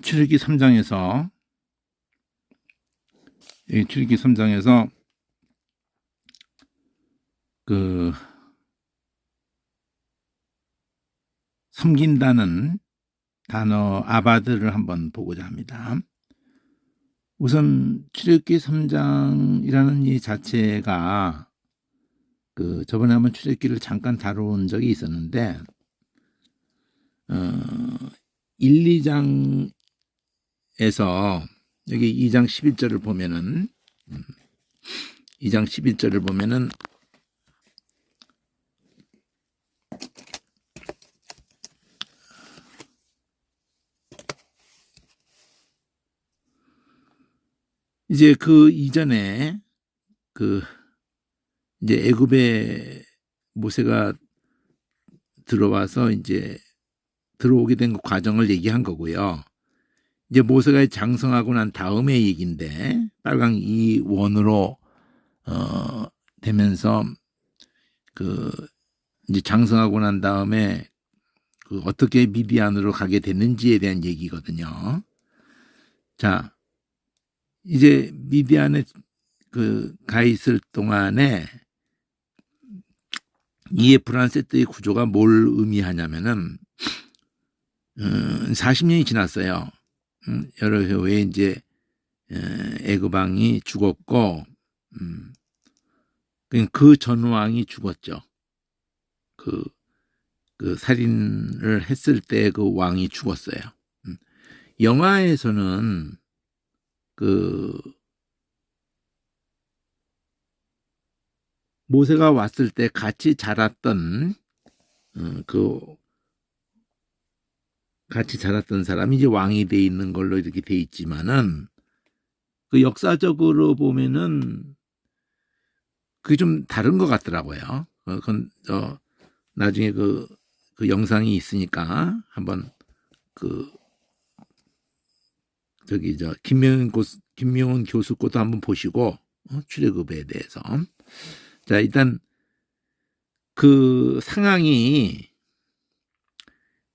출애굽기 3장에서 출애굽기 3장에서 그 섬긴다는 단어 아바드를 한번 보고자 합니다. 우선 출애굽기 3장이라는 이 자체가 저번에 한번 출애굽기를 잠깐 다룬 적이 있었는데 1, 2장에서 여기 2장 11절을 보면은 2장 11절을 보면은 이제 그 이전에 이제 애굽에 모세가 들어와서 이제 들어오게 된 그 과정을 얘기한 거고요. 이제 모세가 장성하고 난 다음의 얘기인데 빨강 2원으로 되면서 이제 장성하고 난 다음에 어떻게 미디안으로 가게 됐는지에 대한 얘기거든요. 자, 이제 미디안에 가 있을 동안에 이 브란세트의 구조가 뭘 의미하냐면은 40년이 지났어요. 여러 후에 이제 애굽 왕이 죽었고 그 전 왕이 죽었죠. 그 살인을 했을 때 그 왕이 죽었어요. 영화에서는 모세가 왔을 때 같이 자랐던 같이 자랐던 사람이 이제 왕이 돼 있는 걸로 이렇게 돼 있지만은 역사적으로 보면은 그게 좀 다른 것 같더라고요. 그건 나중에 그 영상이 있으니까 한번 김명훈 교수 것도 한번 보시고 출애굽에 대해서. 자, 일단 그 상황이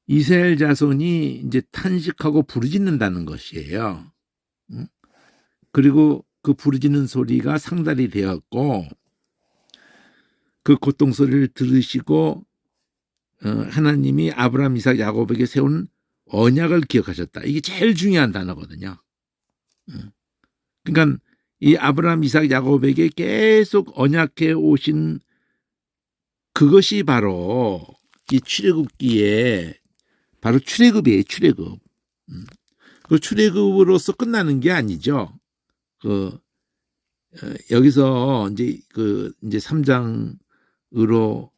이스라엘 자손이 이제 탄식하고 부르짖는다는 것이에요. 그리고 그 부르짖는 소리가 상달이 되었고 그 고통 소리를 들으시고 하나님이 아브라함, 이삭, 야곱에게 세운 언약을 기억하셨다. 이게 제일 중요한 단어거든요. 그러니까 이 아브라함, 이삭, 야곱에게 계속 언약해 오신 그것이 바로 이 출애굽기에 바로 출애굽이에요. 출애굽. 그 출애굽으로서 끝나는 게 아니죠. 여기서 이제 이제 3장으로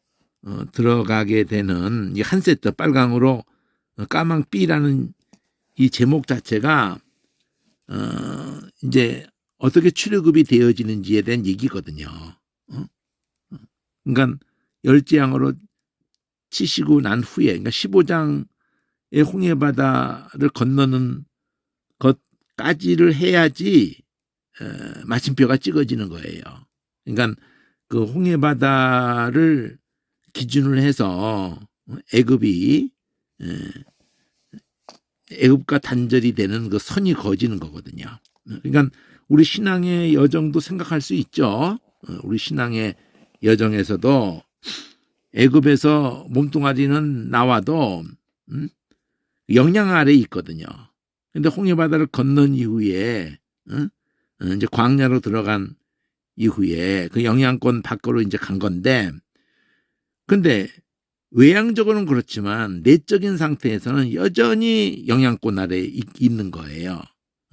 들어가게 되는 이 한 세트 빨강으로 까망삐라는 이 제목 자체가 이제 어떻게 출애굽이 되어지는지에 대한 얘기거든요. 그러니까 열재앙으로 치시고 난 후에, 그러니까 15장의 홍해바다를 건너는 것까지를 해야지 마침표가 찍어지는 거예요. 그러니까 그 홍해바다를 기준으로 해서 애굽과 단절이 되는 그 선이 그어지는 거거든요. 그러니까 우리 신앙의 여정도 생각할 수 있죠. 우리 신앙의 여정에서도 애굽에서 몸뚱아리는 나와도 영향 아래에 있거든요. 근데 홍해바다를 건넌 이후에 이제 광야로 들어간 이후에 그 영향권 밖으로 이제 간 건데, 근데 외향적으로는 그렇지만 내적인 상태에서는 여전히 영향권 아래에 있는 거예요.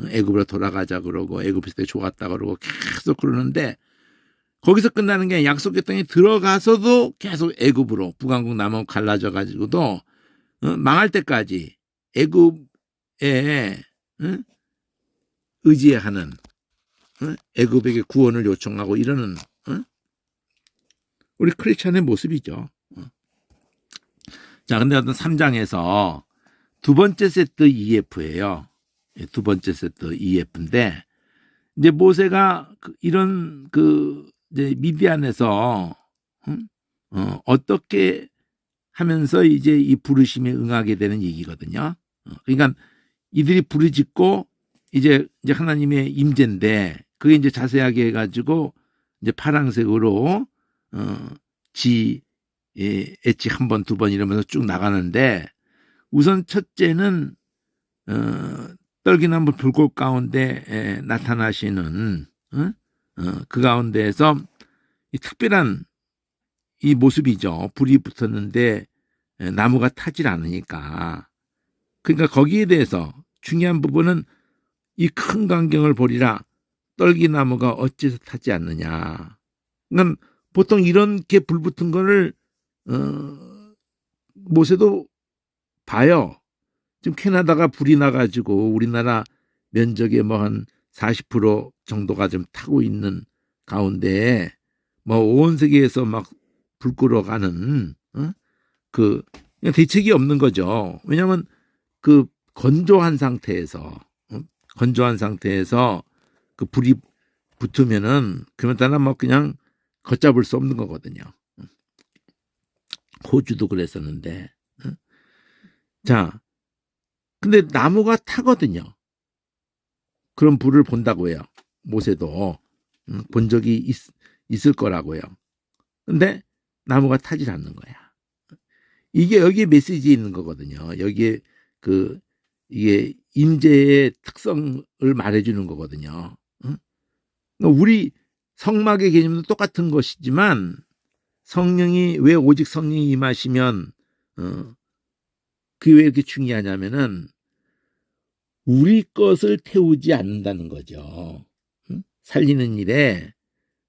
애굽으로 돌아가자 그러고 애굽에서 되게 좋았다 그러고 계속 그러는데 거기서 끝나는 게 약속의 땅에 들어가서도 계속 애굽으로 북왕국 남왕국 갈라져 가지고도 망할 때까지 애굽에 의지하는 애굽에게 구원을 요청하고 이러는 우리 크리스찬의 모습이죠. 자, 근데 어떤 3장에서 두 번째 세트 EF예요. 두 번째 세트 EF인데 이제 모세가 이런 이제 미디안에서 어떻게 하면서 이제 이 부르심에 응하게 되는 얘기거든요. 그러니까 이들이 부르짖고 이제 하나님의 임재인데 그게 이제 자세하게 해가지고 이제 파랑색으로 엣지 한 번, 두 번 이러면서 쭉 나가는데 우선 첫째는 떨기나무 불꽃 가운데 나타나시는 그 가운데에서 이 특별한 이 모습이죠. 불이 붙었는데 나무가 타질 않으니까. 그러니까 거기에 대해서 중요한 부분은 이 큰 광경을 보리라 떨기나무가 어째서 타지 않느냐. 그러니까 보통 이렇게 불 붙은 거를 모세도 봐요. 지금 캐나다가 불이 나가지고 우리나라 면적의 뭐 한 40% 정도가 좀 타고 있는 가운데 뭐 온 세계에서 막 불 끌어가는 그 대책이 없는 거죠. 왜냐하면 그 건조한 상태에서 그 불이 붙으면은 그러면 따라 뭐 그냥 걷잡을 수 없는 거거든요. 호주도 그랬었는데. 자, 근데 나무가 타거든요. 그런 불을 본다고 해요. 모세도 본 적이 있을 거라고요. 근데 나무가 타질 않는 거야. 이게 여기에 메시지 있는 거거든요. 여기에 이게 임재의 특성을 말해주는 거거든요. 우리 성막의 개념도 똑같은 것이지만 성령이 왜 오직 성령이 임하시면 그게 왜 이렇게 중요하냐면은 우리 것을 태우지 않는다는 거죠. 살리는 일에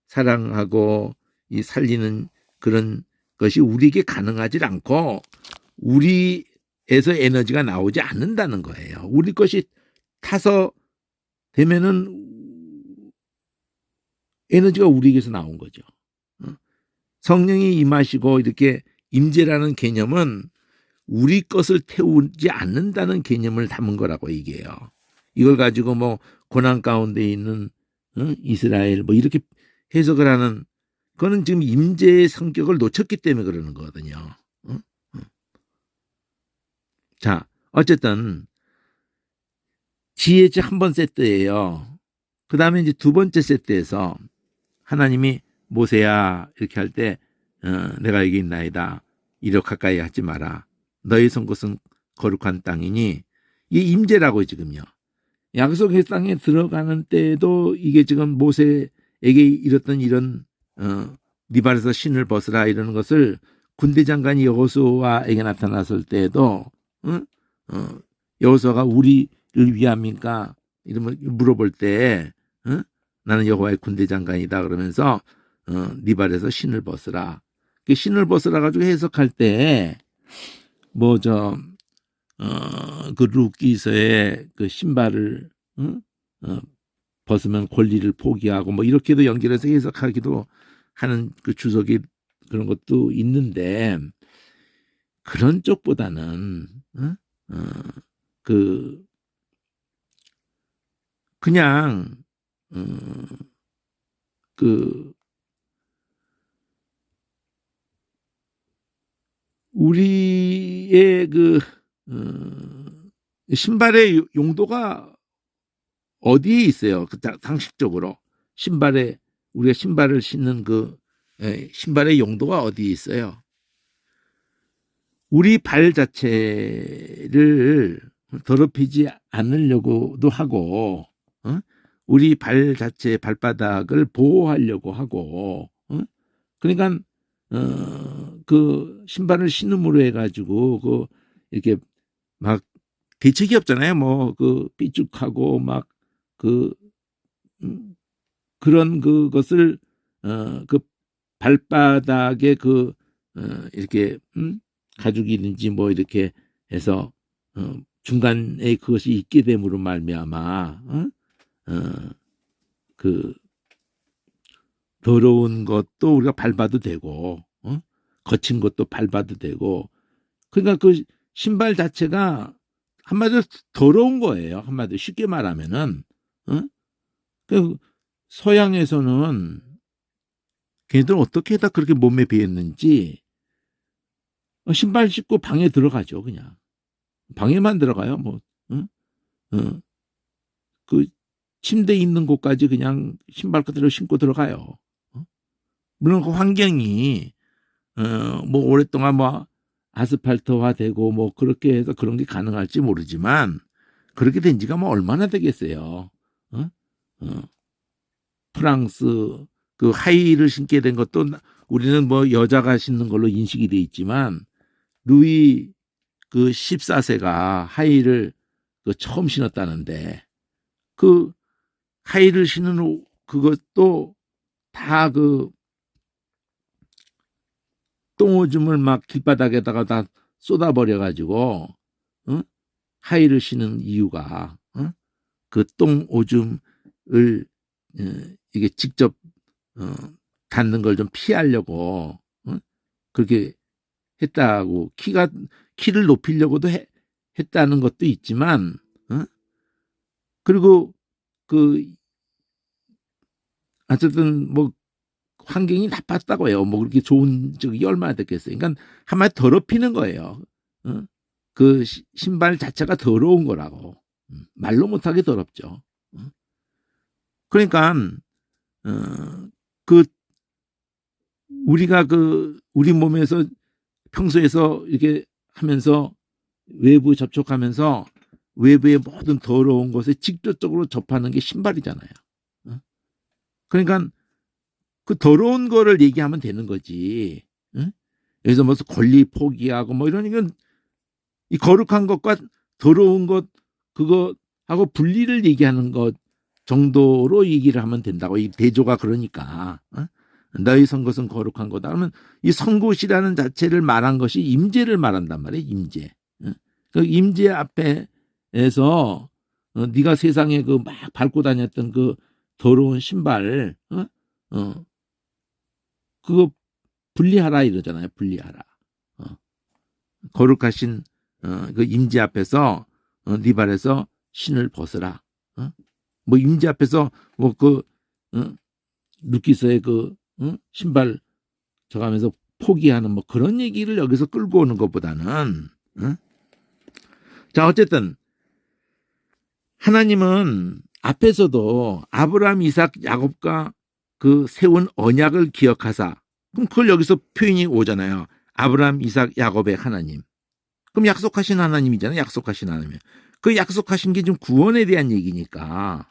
사랑하고 이 살리는 그런 것이 우리에게 가능하지 않고 우리에서 에너지가 나오지 않는다는 거예요. 우리 것이 타서 되면은 에너지가 우리에게서 나온 거죠. 성령이 임하시고 이렇게 임재라는 개념은 우리 것을 태우지 않는다는 개념을 담은 거라고 얘기해요. 이걸 가지고 뭐 고난 가운데 있는 이스라엘 뭐 이렇게 해석을 하는 그거는 지금 임재의 성격을 놓쳤기 때문에 그러는 거거든요. 자, 어쨌든 지혜지 한 번 세트예요. 그 다음에 이제 두 번째 세트에서 하나님이 모세야 이렇게 할 때 내가 여기 있나이다. 이렇게 가까이 하지 마라. 너희 선 곳은 거룩한 땅이니 이게 임재라고 지금요. 약속의 땅에 들어가는 때에도 이게 지금 모세에게 이랬던 이런 네 발에서 신을 벗으라 이러는 것을 군대 장관이 여호수아에게 나타났을 때에도 여호수아가 우리를 위함입니까? 이러면 물어볼 때 나는 여호와의 군대 장관이다 그러면서 네 발에서 신을 벗으라. 그 신을 벗으라 가지고 해석할 때 뭐 그 룻기서의 그 신발을 벗으면 권리를 포기하고 뭐 이렇게도 연결해서 해석하기도 하는 그 주석이 그런 것도 있는데 그런 쪽보다는 그냥 우리의 신발의 용도가 어디에 있어요? 상식적으로 우리가 신발을 신는 신발의 용도가 어디에 있어요? 우리 발 자체를 더럽히지 않으려고도 하고, 우리 발 자체의 발바닥을 보호하려고 하고, 그러니까 그 신발을 신음으로 해가지고 이렇게 막 대책이 없잖아요. 뭐 삐죽하고 막 그런 그것을 그 발바닥에 이렇게 가죽이든지 뭐 이렇게 해서 중간에 그것이 있게 됨으로 말미암아 그 더러운 것도 우리가 밟아도 되고 거친 것도 밟아도 되고 그러니까 그 신발 자체가 한마디로 더러운 거예요. 한마디로 쉽게 말하면은 그 서양에서는 걔네들은 어떻게 다 그렇게 몸에 배었는지 신발 신고 방에 들어가죠. 그냥 방에만 들어가요. 뭐 어, 그 침대 있는 곳까지 그냥 신발 그대로 신고 들어가요. 물론 그 환경이 뭐 오랫동안 뭐 아스팔트화 되고 뭐 그렇게 해서 그런 게 가능할지 모르지만 그렇게 된 지가 뭐 얼마나 되겠어요. 어? 어. 프랑스 그 하이힐을 신게 된 것도 우리는 뭐 여자가 신는 걸로 인식이 돼 있지만 루이 그 14세가 하이힐을 그 처음 신었다는데 그 하이힐을 신는 그것도 다 그 똥오줌을 막 길바닥에다가 다 쏟아버려 가지고 하이힐을 신는 이유가 그 똥오줌을 이게 직접 닿는 걸 좀 피하려고 그렇게 했다고 키를 높이려고도 했다는 것도 있지만 그리고 그 어쨌든 뭐 환경이 나빴다고 해요. 뭐 그렇게 좋은 적이 얼마나 됐겠어요. 그러니까 한마디 더럽히는 거예요. 그 신발 자체가 더러운 거라고. 말로 못하게 더럽죠. 그러니까 그 우리가 그 우리 몸에서 평소에서 이렇게 하면서 외부 접촉하면서 외부의 모든 더러운 것에 직접적으로 접하는 게 신발이잖아요. 그러니까 그 더러운 거를 얘기하면 되는 거지. 여기서 무슨 권리 포기하고 뭐 이러니까 이 거룩한 것과 더러운 것 그거하고 분리를 얘기하는 것 정도로 얘기를 하면 된다고. 이 대조가 그러니까 너희 선것은 거룩한 거다. 그러면 이 선것이라는 자체를 말한 것이 임재를 말한단 말이에요. 임재. 그 임재 앞에서 네가 세상에 그 막 밟고 다녔던 그 더러운 신발 그거 분리하라 이러잖아요. 분리하라. 거룩하신 그 임재 앞에서 네 발에서 신을 벗으라. 뭐 임재 앞에서 뭐 그 루키스의 그 신발 저가면서 포기하는 뭐 그런 얘기를 여기서 끌고 오는 것보다는 자 어쨌든 하나님은 앞에서도 아브라함, 이삭, 야곱과 그 세운 언약을 기억하사 그럼 그걸 여기서 표현이 오잖아요. 아브라함, 이삭, 야곱의 하나님. 그럼 약속하신 하나님이잖아요. 약속하신 하나님. 그 약속하신 게 좀 구원에 대한 얘기니까.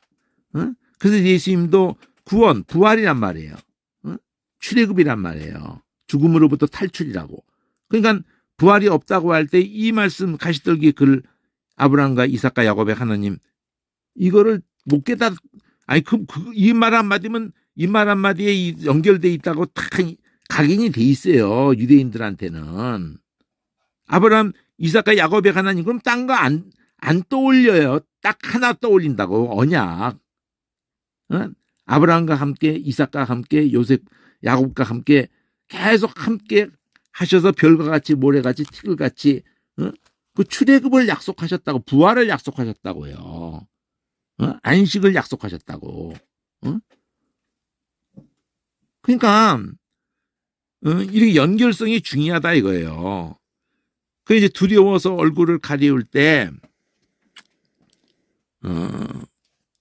그래서 예수님도 구원, 부활이란 말이에요. 출애굽이란 말이에요. 죽음으로부터 탈출이라고. 그러니까 부활이 없다고 할 때 이 말씀 가시떨기 글 아브라함과 이삭과 야곱의 하나님 이거를 못 깨닫 아니 이 말 한마디면 이 말 한마디에 연결돼 있다고 다 각인이 돼 있어요. 유대인들한테는. 아브라함, 이삭과 야곱의 하나님 그럼 딴 거 안 떠올려요. 딱 하나 떠올린다고 언약. 아브라함과 함께 이삭과 함께 요셉 야곱과 함께 계속 함께 하셔서 별과 같이 모래같이 티끌같이 그 출애굽을 약속하셨다고 부활을 약속하셨다고요. 안식을 약속하셨다고. 그러니까 이렇게 연결성이 중요하다 이거예요. 그 이제 두려워서 얼굴을 가리울 때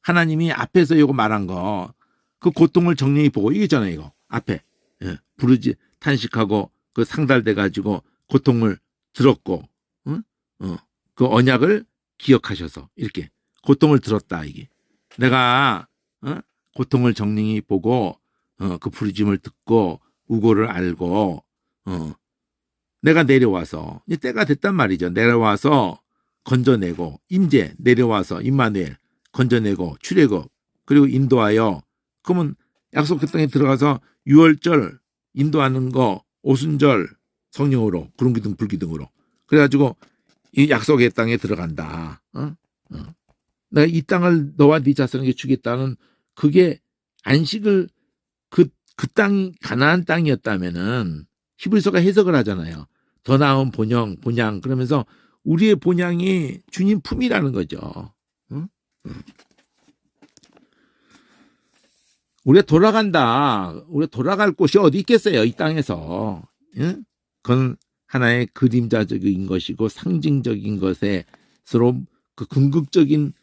하나님이 앞에서 이거 말한 거 그 고통을 정리해 보고 이거잖아요. 이거 앞에 부르지 탄식하고 그 상달돼 가지고 고통을 들었고 그 언약을 기억하셔서 이렇게 고통을 들었다 이게 내가 고통을 정리해 보고 그 부르짐을 듣고 우고를 알고 내가 내려와서 이제 때가 됐단 말이죠. 내려와서 건져내고 임재 내려와서 임마누엘 건져내고 출애굽 그리고 인도하여 그러면 약속의 땅에 들어가서 유월절 인도하는 거 오순절 성령으로 구름기둥 불기둥으로 그래가지고 이 약속의 땅에 들어간다. 내가 이 땅을 너와 네 자손에게 주겠다는 그게 안식을 그 땅이 가나안 땅이었다면은 히브리서가 해석을 하잖아요. 더 나은 본향 그러면서 우리의 본향이 주님 품이라는 거죠. 우리가 돌아간다. 우리가 돌아갈 곳이 어디 있겠어요? 이 땅에서. 그건 하나의 그림자적인 것이고 상징적인 것에 서로 그 궁극적인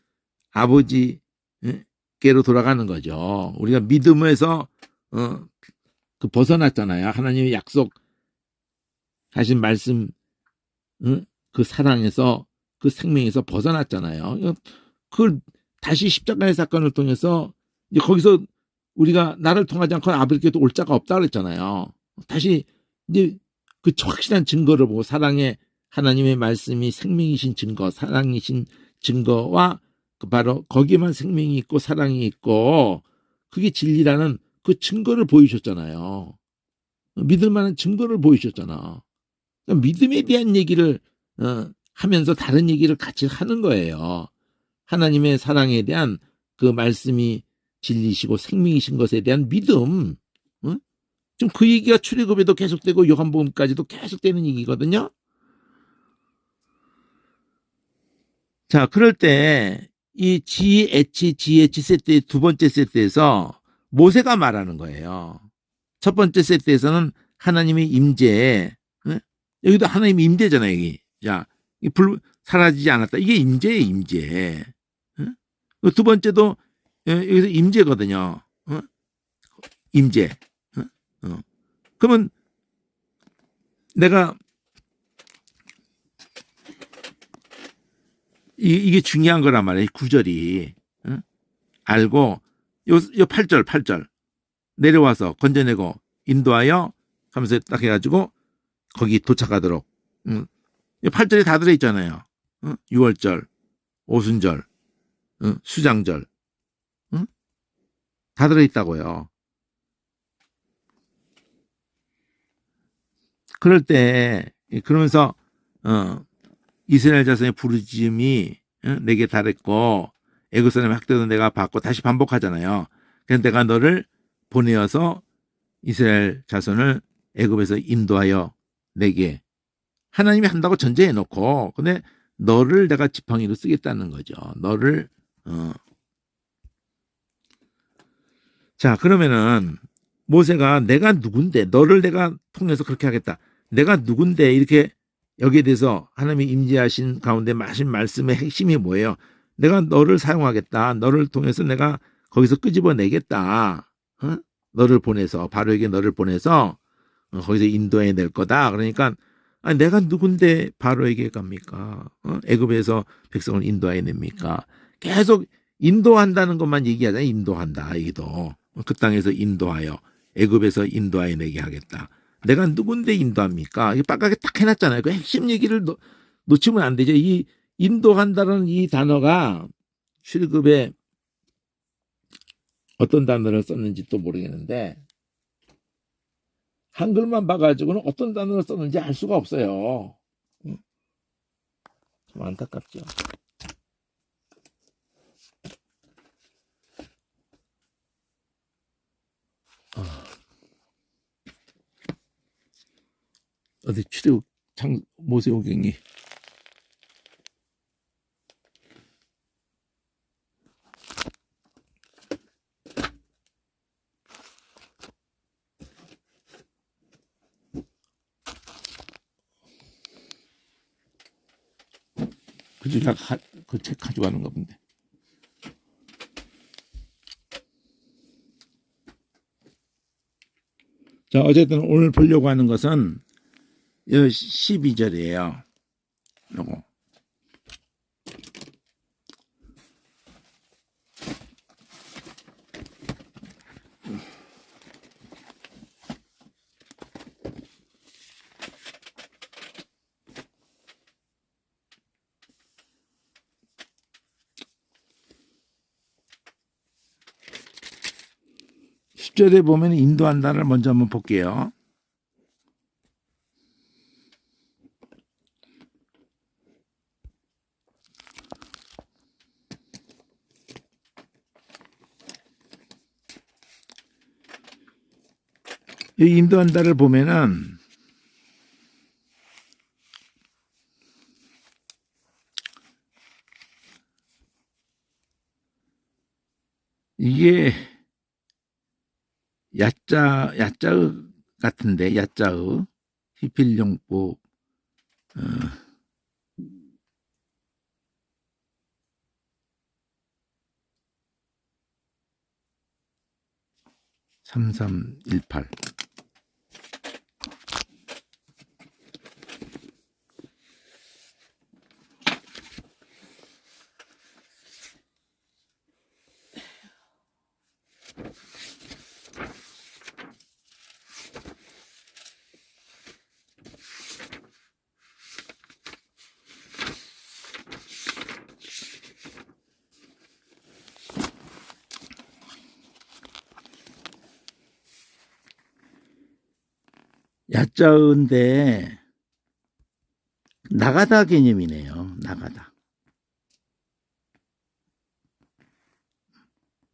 아버지께로 돌아가는 거죠. 우리가 믿음에서 그 벗어났잖아요. 하나님의 약속하신 말씀, 그 사랑에서, 그 생명에서 벗어났잖아요. 그걸 다시 십자가의 사건을 통해서 이제 거기서 우리가 나를 통하지 않고 아버지께도 올 자가 없다 그랬잖아요. 다시 이제 그 확실한 증거를 보고 사랑의 하나님의 말씀이 생명이신 증거, 사랑이신 증거와 그 바로 거기에만 생명이 있고 사랑이 있고 그게 진리라는 그 증거를 보이셨잖아요. 믿을 만한 증거를 보이셨잖아. 그러니까 믿음에 대한 얘기를 하면서 다른 얘기를 같이 하는 거예요. 하나님의 사랑에 대한 그 말씀이 진리시고 생명이신 것에 대한 믿음. 지금 그 얘기가 출애굽에도 계속되고 요한복음까지도 계속되는 얘기거든요. 자, 그럴 때 이 GH 세트 두 번째 세트에서 모세가 말하는 거예요. 첫 번째 세트에서는 하나님의 임재, 여기도 하나님의 임재잖아요. 여기. 자, 불 사라지지 않았다. 이게 임재예요, 임재. 두 번째도 여기서 임재거든요. 임재. 그러면 내가 이게 중요한 거란 말이에요. 구절이. 알고 요 8절 내려와서 건져내고 인도하여 하면서 딱 해가지고 거기 도착하도록. 이 8절이 다 들어있잖아요. 6월절, 오순절, 수장절. 다 들어있다고요. 그럴 때 그러면서 이스라엘 자손의 부르짖음이 내게 달했고 애굽 사람의 학대도 내가 받고 다시 반복하잖아요. 그래서 내가 너를 보내어서 이스라엘 자손을 애굽에서 인도하여 내게 하나님이 한다고 전제해 놓고 근데 너를 내가 지팡이로 쓰겠다는 거죠. 너를 자 그러면은 모세가 내가 누군데 너를 내가 통해서 그렇게 하겠다. 내가 누군데 이렇게 여기에 대해서 하나님이 임재하신 가운데 하신 말씀의 핵심이 뭐예요? 내가 너를 사용하겠다. 너를 통해서 내가 거기서 끄집어내겠다. 너를 보내서 바로에게 너를 보내서 거기서 인도해 낼 거다. 그러니까 아니, 내가 누군데 바로에게 갑니까? 애굽에서 백성을 인도해 냅니까? 계속 인도한다는 것만 얘기하잖아요. 인도한다. 이기도 그 땅에서 인도하여 애굽에서 인도하여 내게 하겠다. 내가 누군데 인도합니까? 이게 빡하게 딱 해놨잖아요. 그 핵심 얘기를 놓치면 안 되죠. 이 인도한다는 이 단어가 출애굽에 어떤 단어를 썼는지 또 모르겠는데 한글만 봐가지고는 어떤 단어를 썼는지 알 수가 없어요. 좀 안타깝죠. 어디 출애굽 모세오경이 그중에 그 책 가져가는가 본데. 자, 어쨌든 오늘 보려고 하는 것은 12절이에요. 요거. 절에 보면 인도한다를 먼저 한번 볼게요. 이 인도한다를 보면은 이게 야자의 같은데 야자의 히필용법 3318. 야자인데 나가다 개념이네요. 나가다.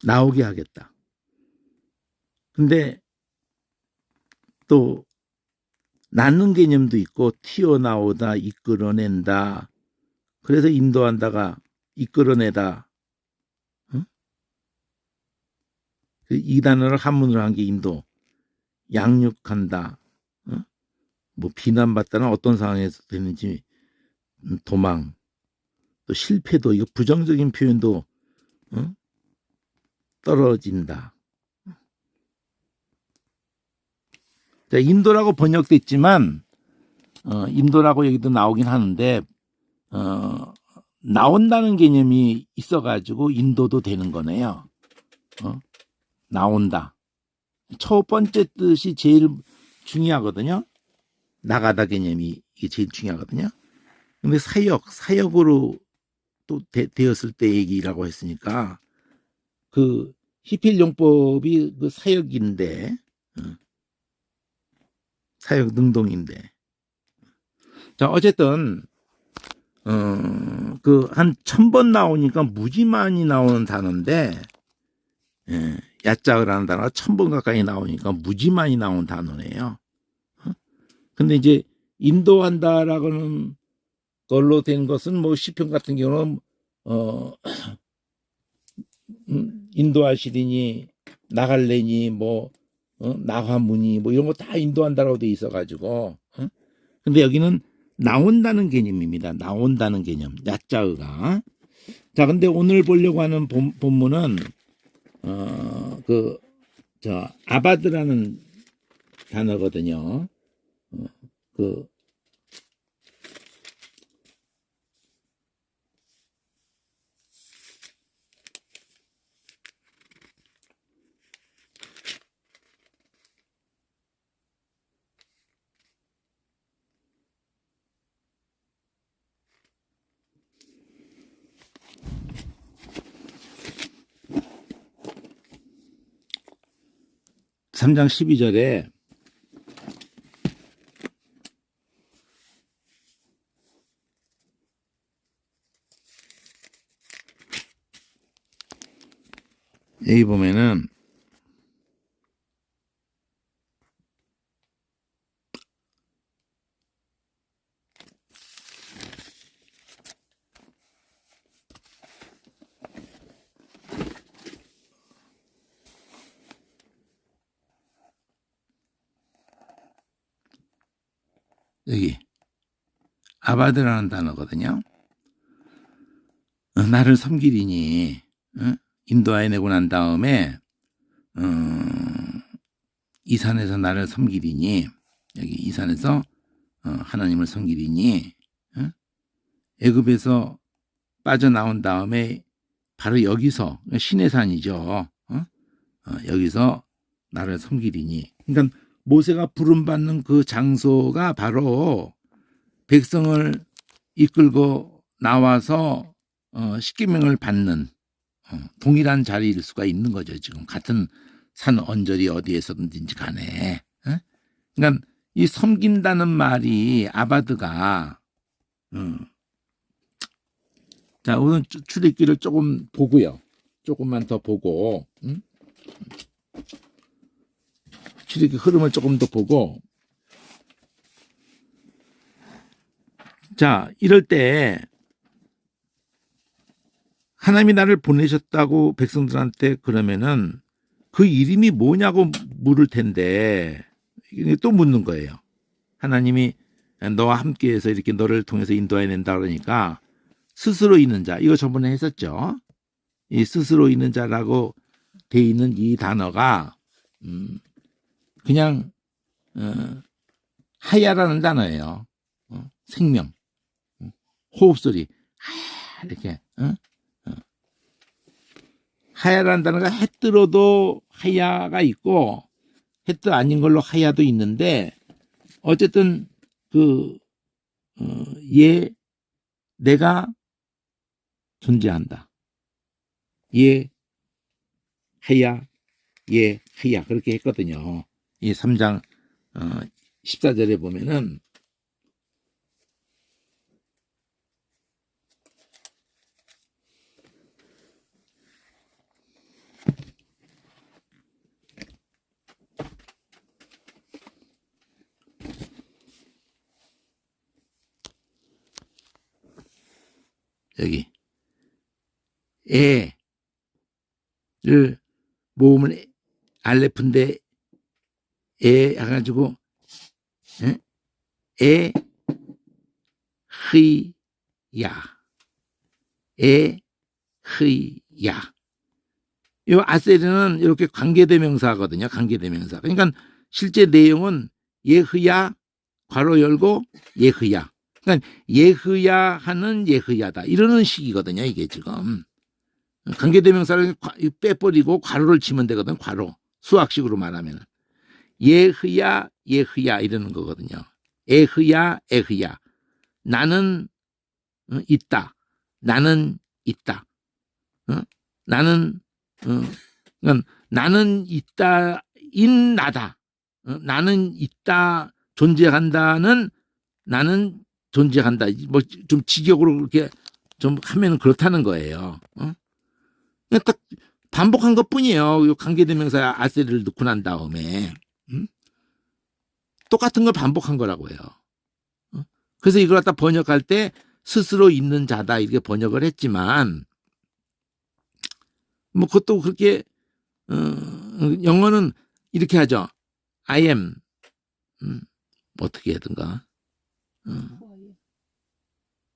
나오게 하겠다. 근데 또 낳는 개념도 있고 튀어나오다, 이끌어낸다. 그래서 인도한다가 이끌어내다. 응? 이 단어를 한문으로 한 게 인도. 양육한다. 응? 뭐 비난받다는 어떤 상황에서 되는지 도망. 또 실패도 이거 부정적인 표현도 응? 떨어진다. 자, 인도라고 번역됐지만 인도라고 여기도 나오긴 하는데 나온다는 개념이 있어가지고 인도도 되는 거네요. 나온다. 첫 번째 뜻이 제일 중요하거든요. 나가다 개념이 이게 제일 중요하거든요. 근데 사역으로 또 되었을 때 얘기라고 했으니까 그 히필용법이 그 사역인데 사역 능동인데 자 어쨌든 그 한 1000번 나오니까 무지 많이 나오는 단어인데 야자라는 단어가 1000번 가까이 나오니까 무지 많이 나온 단어네요. 근데 이제 인도한다라고는 걸로 된 것은 뭐 시편 같은 경우는 인도하시리니 나갈래니 뭐 나화무니 뭐 이런 거 다 인도한다라고 돼 있어가지고 근데 여기는 나온다는 개념입니다. 나온다는 개념 야자의가. 자 근데 오늘 보려고 하는 본문은 아바드라는 단어거든요. 그 3장 12절에 여기 보면은 여기 아바드라는 단어거든요. 나를 섬기리니 인도하여 내고 난 다음에 이 산에서 나를 섬기리니 여기 이 산에서 하나님을 섬기리니 애굽에서 빠져나온 다음에 바로 여기서 시내산이죠. 여기서 나를 섬기리니 그러니까 모세가 부름받는 그 장소가 바로 백성을 이끌고 나와서 십계명을 받는 동일한 자리일 수가 있는 거죠. 지금 같은 산 언저리 어디에서든지 간에. 그러니까 이 섬긴다는 말이 아바드가 자 오늘 출애굽기를 조금 보고요. 조금만 더 보고 출애굽기 흐름을 조금 더 보고 자 이럴 때 하나님이 나를 보내셨다고 백성들한테 그러면은 그 이름이 뭐냐고 물을 텐데 또 묻는 거예요. 하나님이 너와 함께해서 이렇게 너를 통해서 인도해야 된다 그러니까 스스로 있는 자 이거 저번에 했었죠. 이 스스로 있는 자라고 돼 있는 이 단어가 그냥 하야라는 단어예요. 생명, 호흡소리, 하야 이렇게. 하야라는 단어가 해 뜨러도 하야가 있고 해 뜨 아닌 걸로 하야도 있는데 어쨌든 내가 존재한다. 하야 그렇게 했거든요. 이 3장 14절에 보면은 여기 에를 모으면 알레프인데 해가지고 흐야 이 아세르는 이렇게 관계대명사거든요. 관계대명사. 그러니까 실제 내용은 예흐야 괄호 열고 예흐야. 그러니까 예흐야 하는 예흐야다 이러는 식이거든요. 이게 지금 관계대명사를 빼버리고 괄호를 치면 되거든. 괄호 수학식으로 말하면 예흐야 이러는 거거든요. 에흐야 나는 있다. 나는 있다. 나는 나는 있다 인 나다. 나는 있다 존재한다는 나는 존재한다. 뭐 좀 직역으로 그렇게 좀 하면 그렇다는 거예요. 그냥 딱 반복한 것뿐이에요. 이 관계대명사 아세를 넣고 난 다음에 똑같은 걸 반복한 거라고 해요. 그래서 이걸 갖다 번역할 때 스스로 있는 자다 이렇게 번역을 했지만 뭐 그것도 그렇게 영어는 이렇게 하죠. I am 어떻게 하든가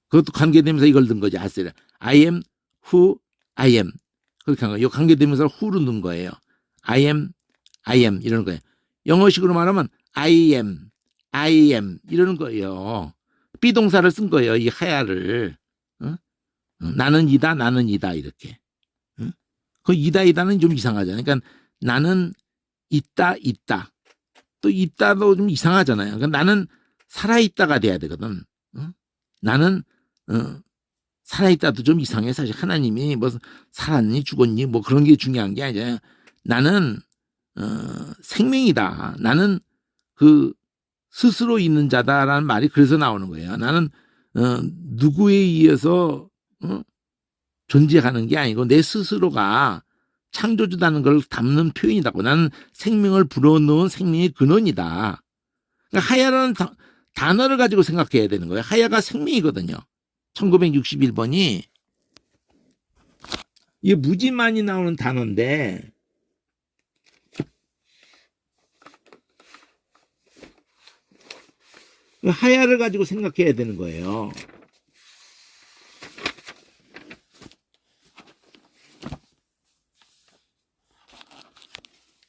그것도 관계대명사 이걸 넣은 거지. 아세라 I am who I am 그렇게 한 거예요. 이 관계대명사를 who로 넣은 거예요. I am 이러는 거예요. 영어식으로 말하면 I am 이러는 거예요. 비동사를 쓴 거예요. 이 하야를 나는 이다 이렇게. 그 이다는 좀 이상하잖아요. 그러니까 나는 있다 또 있다도 좀 이상하잖아요. 그러니까 나는 살아있다가 돼야 되거든. 나는 살아있다도 좀 이상해. 사실 하나님이 뭐 살았니 죽었니 뭐 그런 게 중요한 게 아니잖아요. 나는 생명이다. 나는 그 스스로 있는 자다라는 말이 그래서 나오는 거예요. 나는 누구에 의해서 존재하는 게 아니고 내 스스로가 창조주다는 걸 담는 표현이라고. 나는 생명을 불어넣은 생명의 근원이다. 그러니까 하야라는 단어를 가지고 생각해야 되는 거예요. 하야가 생명이거든요. 1961번이 이게 무지 많이 나오는 단어인데 하야를 가지고 생각해야 되는 거예요.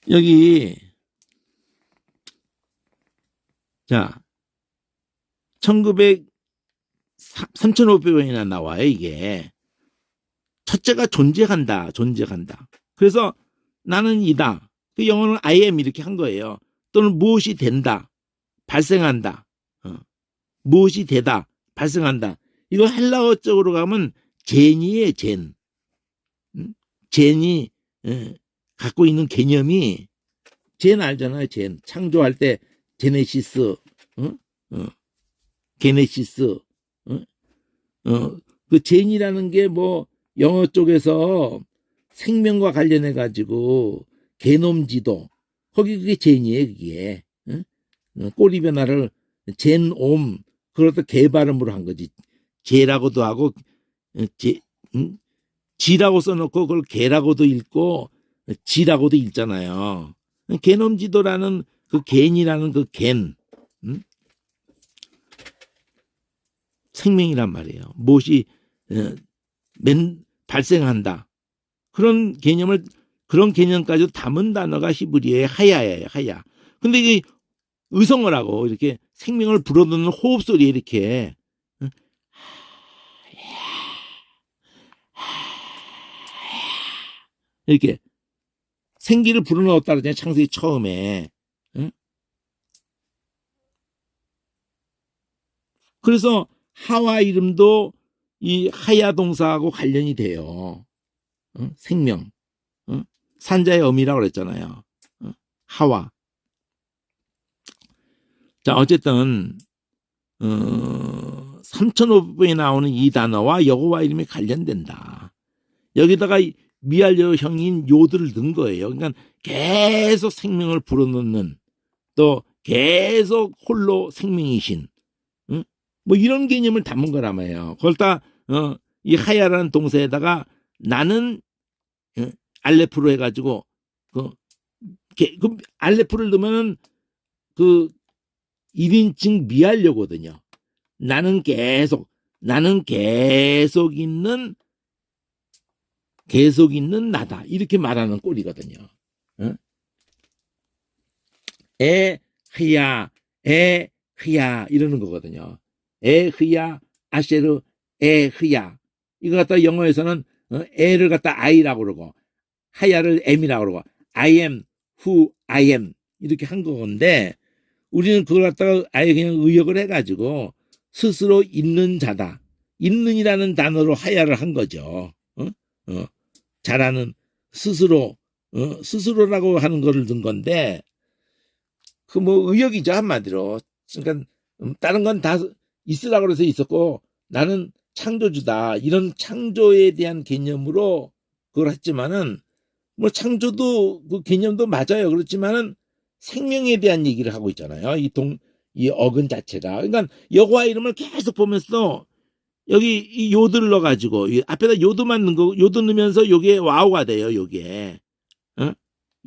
여기 자 3,500원이나 나와요. 이게 첫째가 존재한다. 그래서 나는 이다. 그 영어는 I am 이렇게 한 거예요. 또는 무엇이 된다. 발생한다. 무엇이 되다. 발생한다. 이거 헬라어 쪽으로 가면 젠이에요. 젠이 갖고 있는 개념이 젠 알잖아요. 젠 창조할 때 제네시스 게네시스 그 젠이라는 게 뭐 영어 쪽에서 생명과 관련해 가지고 게놈 지도 거기 그게 젠이에요. 그게 꼬리 변화를 젠옴 그것도 개 발음으로 한 거지. 제라고도 하고 지라고 써놓고 그걸 개라고도 읽고 지라고도 읽잖아요. 게놈 지도라는 그 겐이라는 그 겐 생명이란 말이에요. 무엇이 발생한다. 그런 개념을 그런 개념까지 담은 단어가 히브리어의 하야예요. 하야. 근데 이게 의성을 하고 이렇게 생명을 불어넣는 호흡 소리에 이렇게 이렇게 생기를 불어넣었다 그러잖아요. 창세기 처음에. 그래서 하와 이름도 이 하야 동사하고 관련이 돼요. 생명. 산자의 어미라고 그랬잖아요. 하와. 자, 어쨌든 3,500번이 나오는 이 단어와 여호와 이름이 관련된다. 여기다가 미알려 형인 요드를 넣은 거예요. 그러니까 계속 생명을 불어넣는, 또 계속 홀로 생명이신, 뭐 이런 개념을 담은 거라며요. 그걸 이 하야라는 동사에다가 나는 알레프로 해가지고 그 알레프를 넣으면은 그 1인칭 미알려거든요. 나는 계속 있는 나다, 이렇게 말하는 꼴이거든요. 에흐야 이러는 거거든요. 에흐야 아셰르 에흐야. 이거 갖다 영어에서는 에를 갖다 I라고 그러고 하야를 M이라고 그러고 I am who I am 이렇게 한 건데, 우리는 그걸 갖다가 아예 그냥 의역을 해가지고 스스로 있는 자다, 있는이라는 단어로 하야를 한 거죠. 자라는 스스로라고 하는 거를 넣은 건데, 그 뭐 의역이죠, 한마디로. 그러니까 다른 건 다 있으라고 해서 있었고 나는 창조주다, 이런 창조에 대한 개념으로 그걸 했지만은, 뭐 창조도 그 개념도 맞아요. 그렇지만은 생명에 대한 얘기를 하고 있잖아요. 이 어근 자체가. 그러니까 여호와 이름을 계속 보면서 여기 이 요드를 넣어가지고 앞에다 요드만 넣은 거, 요드 넣으면서 요게 와우가 돼요. 요게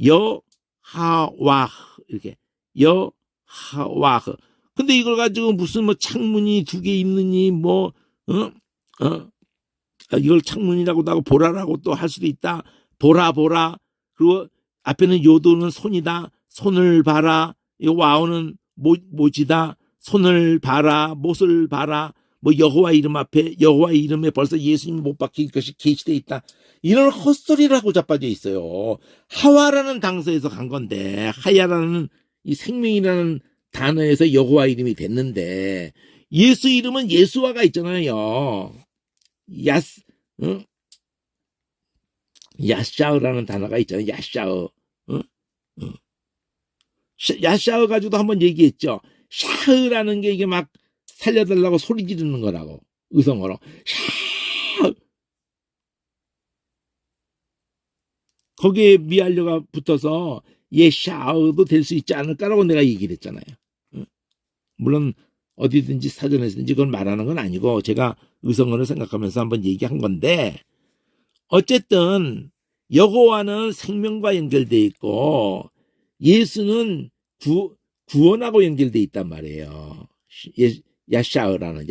여하와 이렇게 여하와. 근데 이걸 가지고 무슨 뭐 창문이 2개 있느니 뭐 이걸 창문이라고도 하고 보라라고 또 할 수도 있다. 보라. 그리고 앞에는 요도는 손이다. 손을 봐라. 이거 와우는 모지다. 손을 봐라. 못을 봐라. 뭐 여호와 이름 앞에, 여호와 이름에 벌써 예수님이 못 박힐 것이 계시되어 있다. 이런 헛소리라고 자빠져 있어요. 하와라는 당서에서 간 건데, 하야라는 이 생명이라는 단어에서 여호와 이름이 됐는데, 예수 이름은 예수와가 있잖아요. 야샤흐라는 단어가 있잖아요. 야샤흐. 야샤흐 가지고도 한번 얘기했죠. 샤흐라는 게 이게 막 살려달라고 소리 지르는 거라고, 의성어로. 샤흐. 거기에 미알려가 붙어서 예샤흐도 될 수 있지 않을까라고 내가 얘기를 했잖아요. 물론 어디든지 사전에서든지 그걸 말하는 건 아니고 제가 의성어를 생각하면서 한번 얘기한 건데, 어쨌든 여호와는 생명과 연결돼 있고 예수는 구원하고 연결돼 있단 말이에요. 야샤흐라는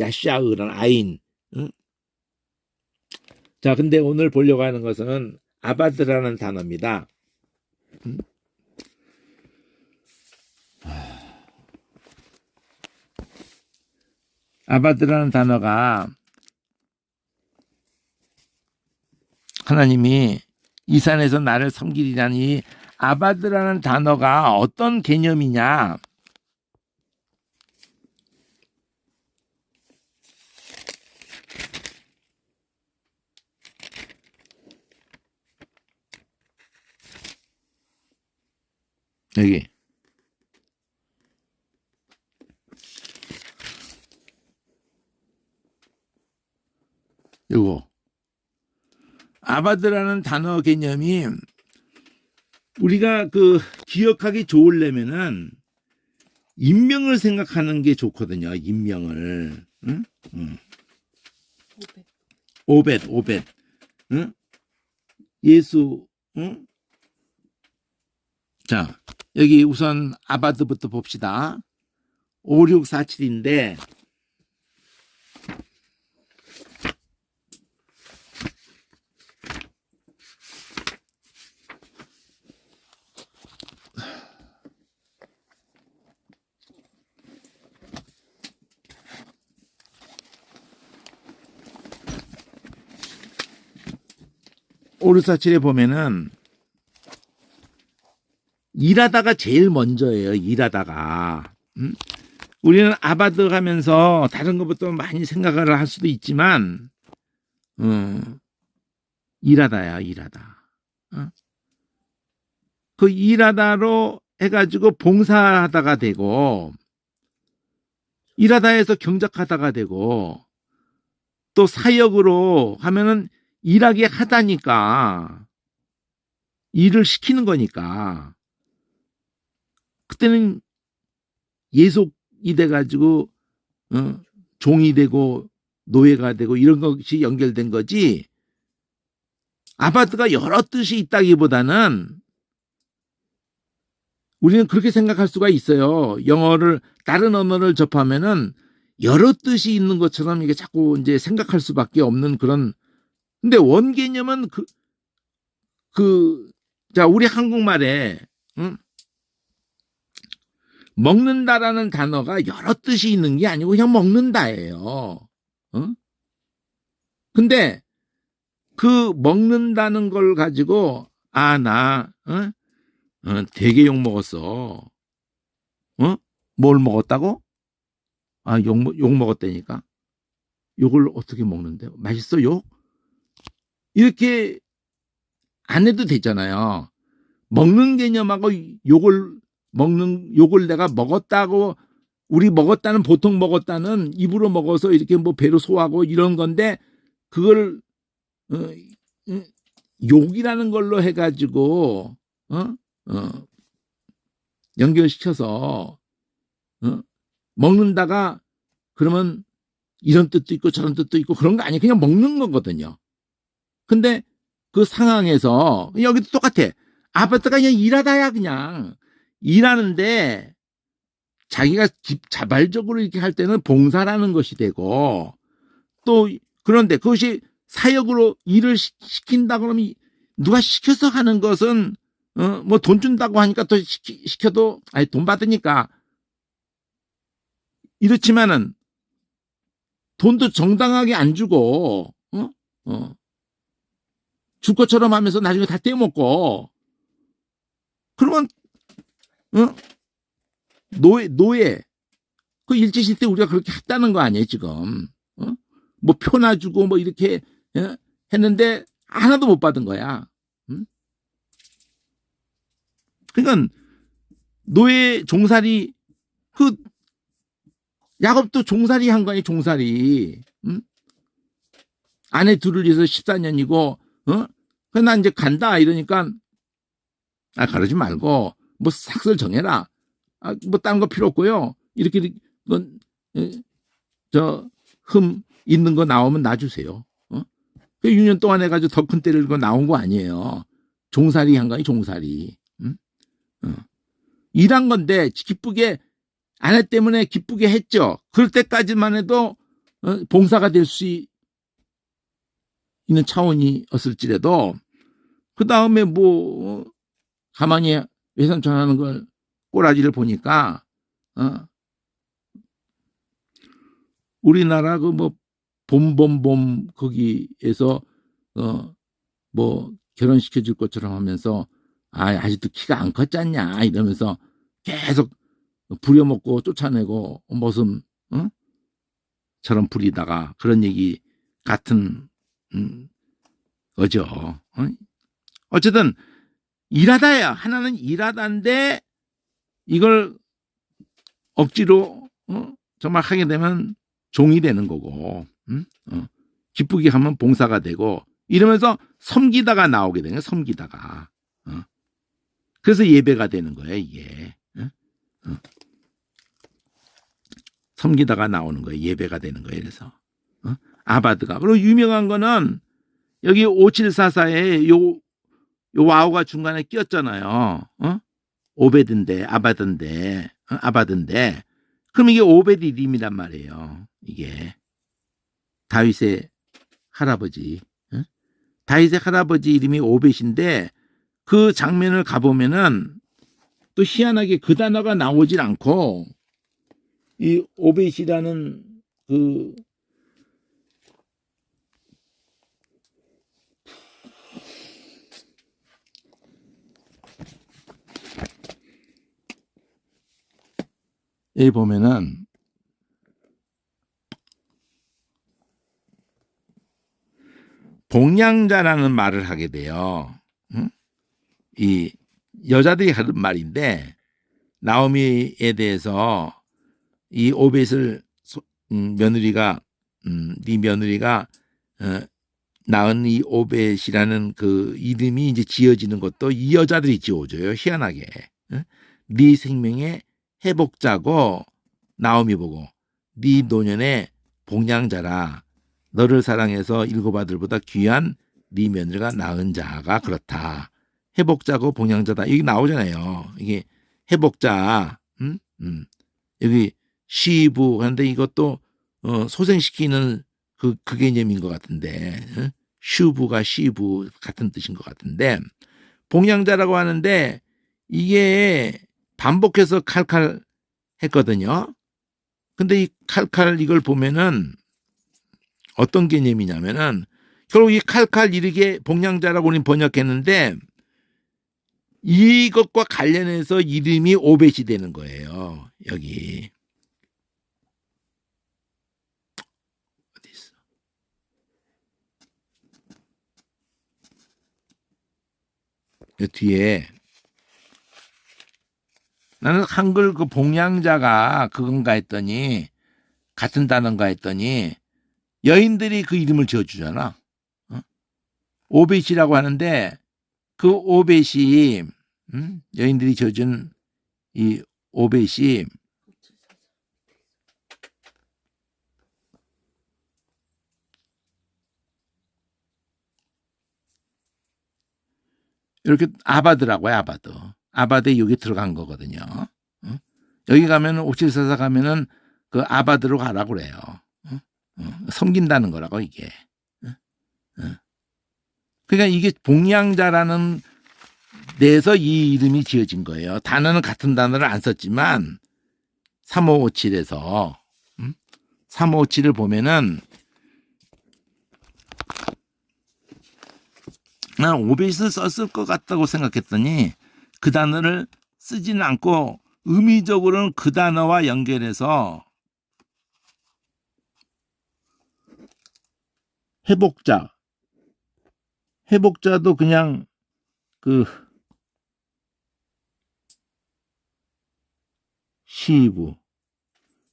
아인. 자, 근데 오늘 보려고 하는 것은 아바드라는 단어입니다. 아바드라는 단어가 하나님이 이 산에서 나를 섬기리라는 이 아바드라는 단어가 어떤 개념이냐? 여기 요거 아바드라는 단어 개념이 우리가 기억하기 좋으려면은 인명을 생각하는 게 좋거든요. 인명을. 응? 오벳. 응? 예수. 응? 자, 여기 우선 아바드부터 봅시다. 5647인데 오르사칠에 보면은 일하다가 제일 먼저예요. 일하다가. 우리는 아바드 하면서 다른 것부터 많이 생각을 할 수도 있지만 일하다야, 일하다. 그 일하다로 해가지고 봉사하다가 되고, 일하다 해서 경작하다가 되고, 또 사역으로 하면은 일하게 하다니까, 일을 시키는 거니까, 그때는 예속이 돼가지고, 종이 되고, 노예가 되고, 이런 것이 연결된 거지, 아바드가 여러 뜻이 있다기보다는 우리는 그렇게 생각할 수가 있어요. 영어를 다른 언어를 접하면은 여러 뜻이 있는 것처럼 이게 자꾸 이제 생각할 수밖에 없는 그런. 근데 원개념은 자, 우리 한국말에 먹는다라는 단어가 여러 뜻이 있는 게 아니고 그냥 먹는다예요. 근데 그 먹는다는 걸 가지고 나 되게 욕 먹었어. 뭘 먹었다고? 욕 먹었다니까. 욕을 어떻게 먹는데? 맛있어, 욕? 이렇게 안 해도 되잖아요. 먹는 개념하고 욕을 내가 먹었다고, 우리 먹었다는, 보통 먹었다는 입으로 먹어서 이렇게 뭐 배로 소화하고 이런 건데, 그걸 욕이라는 걸로 해가지고 연결시켜서 먹는다가 그러면 이런 뜻도 있고 저런 뜻도 있고 그런 거 아니에요. 그냥 먹는 거거든요. 근데 그 상황에서 여기도 똑같아. 아파트가 그냥 일하다야. 그냥 일하는데 자기가 자발적으로 이렇게 할 때는 봉사라는 것이 되고, 또 그런데 그것이 사역으로 일을 시킨다 그러면 누가 시켜서 하는 것은 뭐 돈 준다고 하니까 또 시켜도 돈 받으니까 이렇지만은 돈도 정당하게 안 주고 줄 것처럼 하면서 나중에 다 떼먹고 그러면 노예 그 일제시대 때 우리가 그렇게 했다는 거 아니에요 지금. 뭐 표나 주고 뭐 이렇게 했는데 하나도 못 받은 거야. 그러니까 노예 종살이, 그 야곱도 종살이 한 거 아니에요. 종살이. 아내 둘을 위해서 14년이고 나 이제 간다 이러니까 가르지 말고 뭐 삭설 정해라. 뭐 딴 거 필요 없고요. 이렇게 흠 있는 거 나오면 놔주세요. 6년 동안 해가지고 더 큰 때를 나온 거 아니에요. 종살이 한 거니 종살이. 일한 건데 기쁘게 아내 때문에 기쁘게 했죠. 그럴 때까지만 해도 봉사가 될 수 있는 차원이었을지라도 그 다음에 뭐 가만히 외삼촌하는 걸 꼬라지를 보니까 우리나라 그 뭐 봄 거기에서 뭐 결혼시켜 줄 것처럼 하면서 아직도 키가 안 컸잖냐 이러면서 계속 부려먹고 쫓아내고 머슴 처럼 부리다가 그런 얘기 같은 거죠. 어쨌든 일하다야. 하나는 일하다인데 이걸 억지로 정말 하게 되면 종이 되는 거고, 기쁘게 하면 봉사가 되고 이러면서 섬기다가 나오게 되는 거예요. 섬기다가. 그래서 예배가 되는 거예요. 이게. 섬기다가 나오는 거예요. 예배가 되는 거예요. 그래서 아바드가. 그리고 유명한 거는 여기 5744에 요 와우가 중간에 끼었잖아요. 오베드인데 아바드인데 그럼 이게 오베드 이름이란 말이에요. 이게 다윗의 할아버지. 다윗의 할아버지 이름이 오벳인데 그 장면을 가보면은 또 희한하게 그 단어가 나오질 않고 이 오벳이라는 여기 보면은 봉양자라는 말을 하게 돼요. 응? 이 여자들이 하는 말인데 나오미에 대해서 이 오벳을 며느리가 네 며느리가 낳은 이 오벳이라는 그 이름이 이제 지어지는 것도 이 여자들이 지어줘요. 희한하게. 네 생명의 회복자고 나오미 보고 네 노년의 봉양자라. 너를 사랑해서 일곱 아들보다 귀한 네 며느리가 낳은 자가 그렇다. 회복자고 봉양자다. 여기 나오잖아요. 이게 회복자. 여기 시부 하는데 이것도 소생시키는 그 개념인 것 같은데 슈부가 시부 같은 뜻인 것 같은데 봉양자라고 하는데 이게 반복해서 칼칼 했거든요. 근데 이 칼칼 이걸 보면은 어떤 개념이냐면은 결국 이 칼칼 이르게 봉양자라고 우리는 번역했는데 이것과 관련해서 이름이 오벳이 되는 거예요. 여기 어디 있어? 이 뒤에 나는 한글 그 봉양자가 그건가 했더니 같은 단어인가 했더니 여인들이 그 이름을 지어주잖아. 오벳이라고 하는데 그 오벳이 여인들이 지어준 이 오벳이 이렇게 아바드라고 해. 아바드에 여기 들어간 거거든요. 여기 가면은 옥실사사 가면은 그 아바드로 가라고 그래요. 섬긴다는 거라고 이게. 그러니까 이게 봉양자라는 데서 이 이름이 지어진 거예요. 단어는 같은 단어를 안 썼지만 3557에서 3557을 보면은 난 오벳을 썼을 것 같다고 생각했더니 그 단어를 쓰지는 않고 의미적으로는 그 단어와 연결해서 회복자도 그냥 그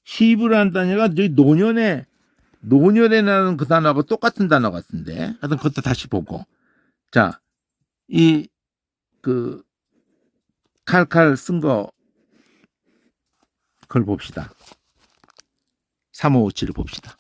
시부라는 단어가 저희 노년에 나는 그 단어하고 똑같은 단어 같은데 하여튼 그것도 다시 보고 자 이 그 칼칼 쓴 거 그걸 봅시다. 3557을 봅시다.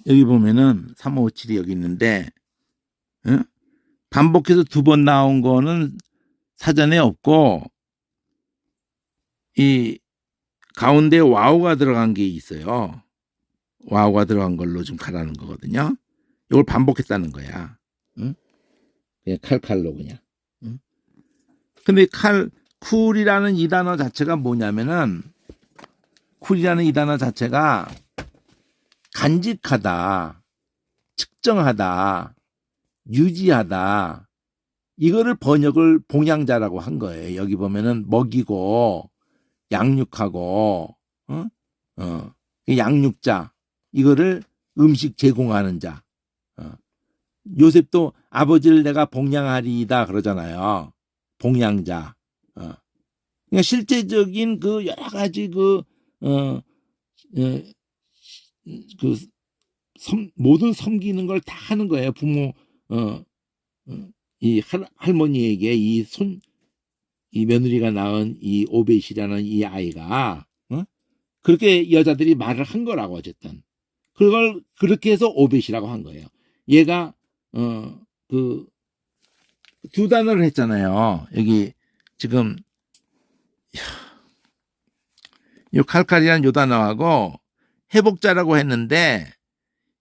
여기 보면은 3557이 여기 있는데 반복해서 두 번 나온 거는 사전에 없고 이 가운데 와우가 들어간 게 있어요. 와우가 들어간 걸로 좀 가라는 거거든요. 이걸 반복했다는 거야. 그냥 칼칼로 그냥. 근데 쿨이라는 이 단어 자체가 뭐냐면은 쿨이라는 이 단어 자체가 간직하다, 측정하다, 유지하다 이거를 번역을 봉양자라고 한 거예요. 여기 보면은 먹이고 양육하고 양육자 이거를 음식 제공하는 자. 요셉도 아버지를 내가 봉양하리이다 그러잖아요. 봉양자. 그러니까 실제적인 그 여러 가지 모든 섬기는 걸 다 하는 거예요. 부모 이 할머니에게 이 며느리가 낳은 이 오벳이라는 이 아이가 그렇게 여자들이 말을 한 거라고 어쨌든 그걸 그렇게 해서 오벳이라고 한 거예요. 얘가 그 두 단어를 했잖아요. 여기 지금 이 칼칼이라는 요 단어하고 회복자라고 했는데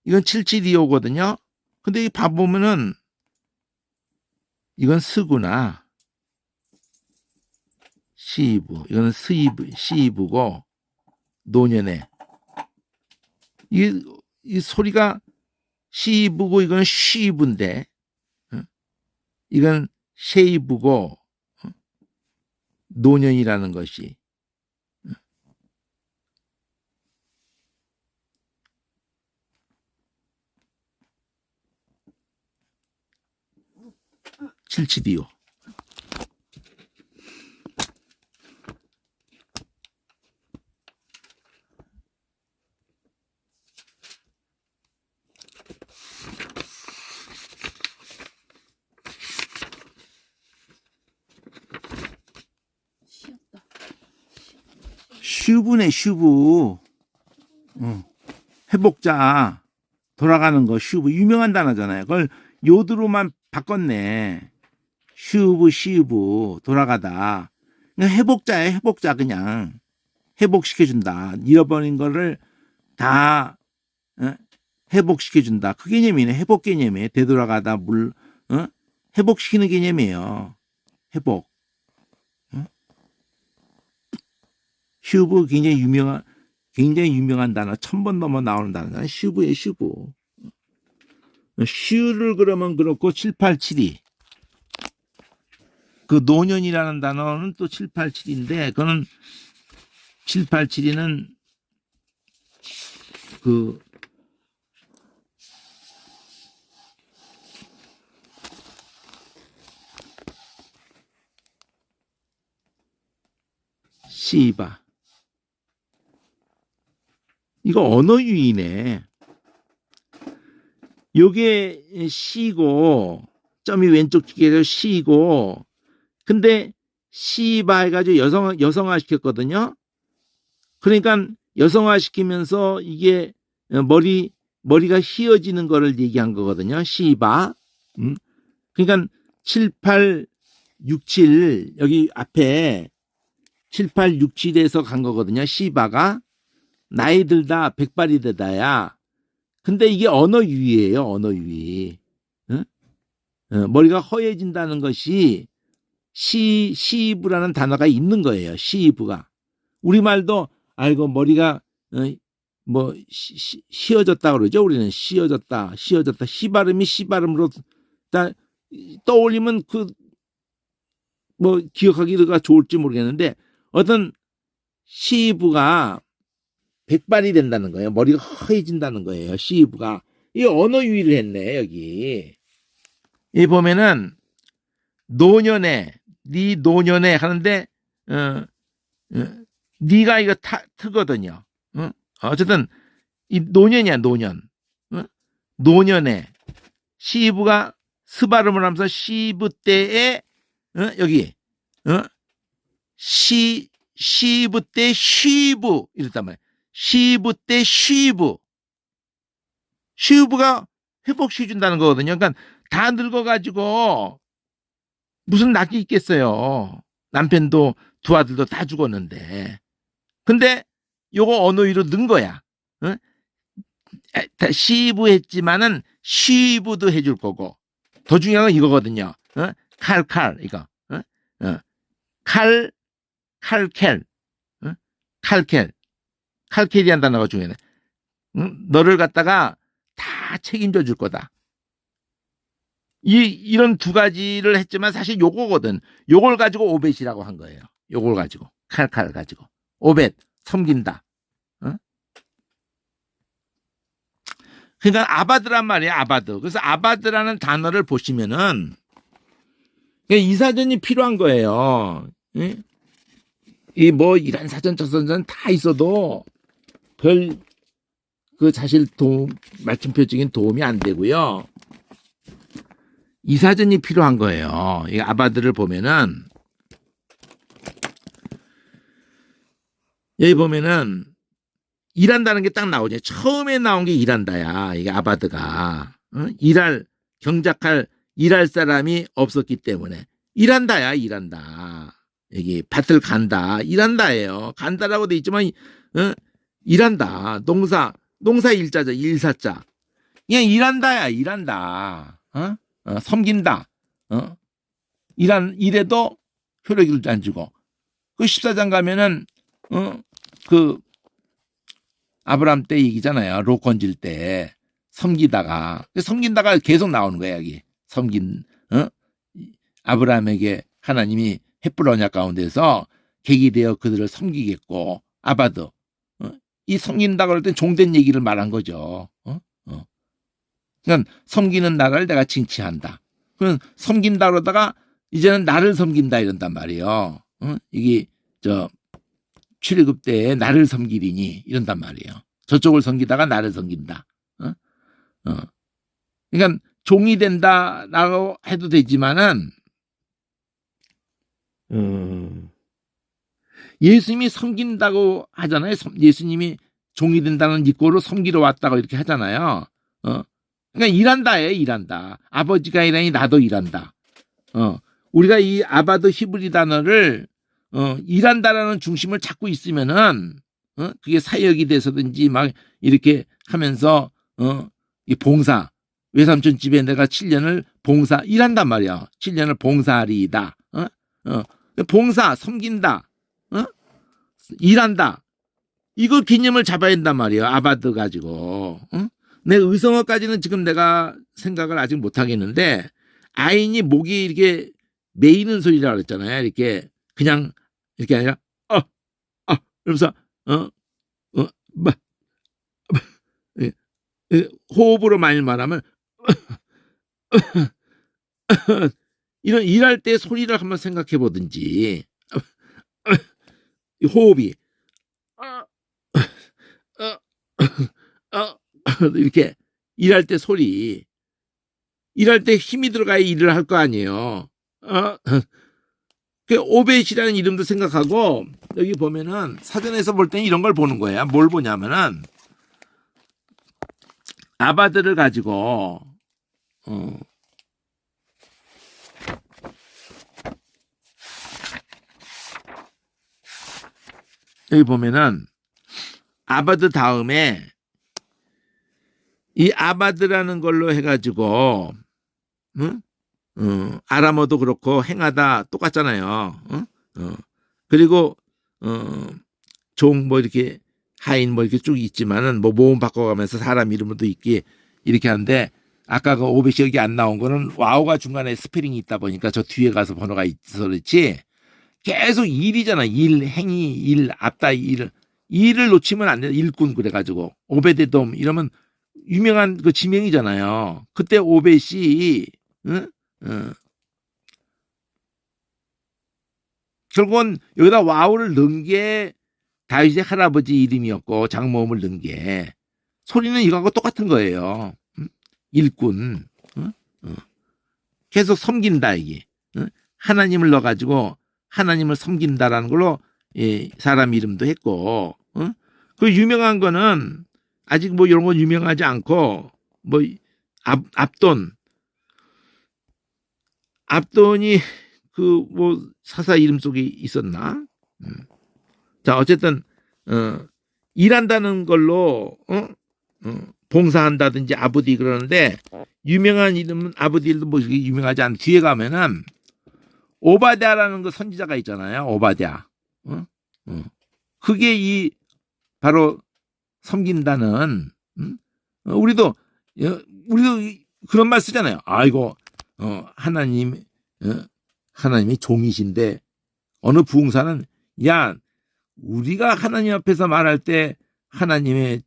이건 7725거든요. 근데 이 봐보면은 이건 스구나. 시부. 이거는 시부고 노년에. 이 소리가 시부고 이건 쉬부인데, 이건 쉐이부고 노년이라는 것이 칠치디오. 슈브네, 슈브. 회복자 돌아가는 거 슈브 유명한 단어잖아요. 그걸 요드로만 바꿨네. 슈브, 시브 돌아가다. 그냥 회복자예요. 회복자. 그냥 회복시켜준다. 잃어버린 거를 다 회복시켜준다. 그 개념이네. 회복 개념이에요. 되돌아가다 회복시키는 개념이에요. 회복. 슈브 굉장히 유명한 단어. 1000번 넘어 나오는 단어잖아요. 슈브예요. 슈브. 슈를 그러면 그렇고 787이 그 노년이라는 단어는 또 787인데 그거는 787이는 그 시바 이거 언어 유희네. 요게 시고 점이 왼쪽 쪽에 시고 근데 시바 해가지고 여성화 시켰거든요. 그러니까 여성화 시키면서 이게 머리가 휘어지는 거를 얘기한 거거든요. 시바. 그러니까 7867 여기 앞에 7867에서 간 거거든요. 시바가 나이 들다 백발이 되다야. 근데 이게 언어 유희예요. 언어 유희. 머리가 허해진다는 것이 시이브라는 단어가 있는 거예요. 시이브가. 우리말도 아이고 머리가 휘어졌다 그러죠. 우리는 휘어졌다. 시발음이 시발음으로 다 떠올리면 기억하기가 좋을지 모르겠는데 어떤 시이브가 백발이 된다는 거예요. 머리가 허해진다는 거예요. 시이브가. 이 언어 유희를 했네. 여기. 이 보면은 노년에 네 노년에 하는데 네가 이거 트거든요. 어쨌든 이 노년이야. 노년. 노년에 시이브가 스발음을 하면서 시이브 때에 여기 시이브 때 쉬브 이랬단 말이야. 시이브 때 쉬브. 쉬브가 회복시켜준다는 거거든요. 그러니까 다 늙어가지고 무슨 낙이 있겠어요. 남편도 두 아들도 다 죽었는데. 근데 요거 언어위로 넣은 거야. 시브 했지만은 쉬브도 해줄 거고. 더 중요한 건 이거거든요. 칼 이거. 칼켈. 칼켈이란 단어가 중요해. 너를 갖다가 다 책임져 줄 거다. 이런 두 가지를 했지만 사실 요거거든. 요걸 가지고 오벳이라고 한 거예요. 요걸 가지고. 칼 가지고. 오벳, 섬긴다. 그러니까 아바드란 말이야, 아바드. 그래서 아바드라는 단어를 보시면은 이 사전이 필요한 거예요. 이란 사전, 저 사전 다 있어도 사실 말씀표적인 도움이 안 되고요. 이 사전이 필요한 거예요. 이 아바드를 보면은 여기 보면은 일한다는 게 딱 나오죠. 처음에 나온 게 일한다야. 이게 아바드가 경작할 일할 사람이 없었기 때문에 일한다야. 일한다. 여기 밭을 간다. 일한다예요. 간다라고 돼 있지만 일한다. 농사 일자죠. 일사자. 그냥 일한다야. 일한다. 섬긴다. 일해도 효력을 안 주고. 그 14장 가면은 아브라함 때 얘기잖아요. 롯 건질 때 섬기다가 계속 나오는 거야 여기. 어? 아브라함에게 하나님이 햇불 언약 가운데서 객이 되어 그들을 섬기겠고 아바드 이 섬긴다 그럴 땐 종된 얘기를 말한 거죠. 그러니까 섬기는 나라를 내가 징치한다. 그럼 섬긴다 그러다가 이제는 나를 섬긴다 이런단 말이에요. 이게 출애굽 때에 나를 섬기리니 이런단 말이에요. 저쪽을 섬기다가 나를 섬긴다. 그러니까 종이 된다라고 해도 되지만은 예수님이 섬긴다고 하잖아요. 예수님이 종이 된다는 이꼴로 섬기러 왔다고 이렇게 하잖아요. 그러니까 일한다예요. 일한다. 아버지가 일하니 나도 일한다. 우리가 이 아바드 히브리 단어를 일한다라는 중심을 잡고 있으면은 그게 사역이 돼서든지 막 이렇게 하면서 이 봉사 외삼촌 집에 내가 7년을 봉사 일한단 말이야. 7년을 봉사하리이다. 봉사 섬긴다. 일한다. 이거 개념을 잡아야 된단 말이에요. 아바드 가지고. 내 의성어까지는 지금 내가 생각을 아직 못 하겠는데 아인이 목이 이렇게 메이는 소리라고 그랬잖아요. 이렇게 그냥 이렇게 아니라 이러면서 호흡으로 많이 말하면 이런 일할 때 소리를 한번 생각해 보든지 호흡이 이렇게 일할 때 소리 일할 때 힘이 들어가야 일을 할 거 아니에요. 그 오벳이라는 이름도 생각하고 여기 보면은 사전에서 볼 때는 이런 걸 보는 거야. 뭘 보냐면은 아바드를 가지고 여기 보면은 아바드 다음에 이 아바드라는 걸로 해가지고 아람어도 그렇고 행하다 똑같잖아요. 그리고 종 뭐 이렇게 하인 뭐 이렇게 쭉 있지만은 뭐 모음 바꿔가면서 사람 이름도 있기 이렇게 하는데 아까 그 오벳이 여기 안 나온 거는 와우가 중간에 스페링이 있다 보니까 저 뒤에 가서 번호가 있어서 그렇지 계속 일이잖아. 일 행위 일 앞다 일을 놓치면 안 돼. 일꾼 그래가지고 오베데돔 이러면 유명한 그 지명이잖아요. 그때 오벳이 결국은 여기다 와우를 넣은 게 다윗의 할아버지 이름이었고 장모음을 넣은 게 소리는 이거하고 똑같은 거예요. 일꾼 계속 섬긴다 이게 하나님을 넣어가지고 하나님을 섬긴다라는 걸로 사람 이름도 했고 그 유명한 거는 아직 뭐 이런 건 유명하지 않고 뭐 압돈이 그 뭐 사사 이름 속에 있었나? 자 어쨌든 일한다는 걸로 봉사한다든지 아부디 그러는데 유명한 이름은 아부디도 뭐 유명하지 않은 뒤에 가면은 오바댜라는 그 선지자가 있잖아요. 오바댜. 그게 바로 섬긴다는 우리도 그런 말 쓰잖아요. 아이고 하나님이 종이신데 어느 부흥사는 야 우리가 하나님 앞에서 말할 때 하나님의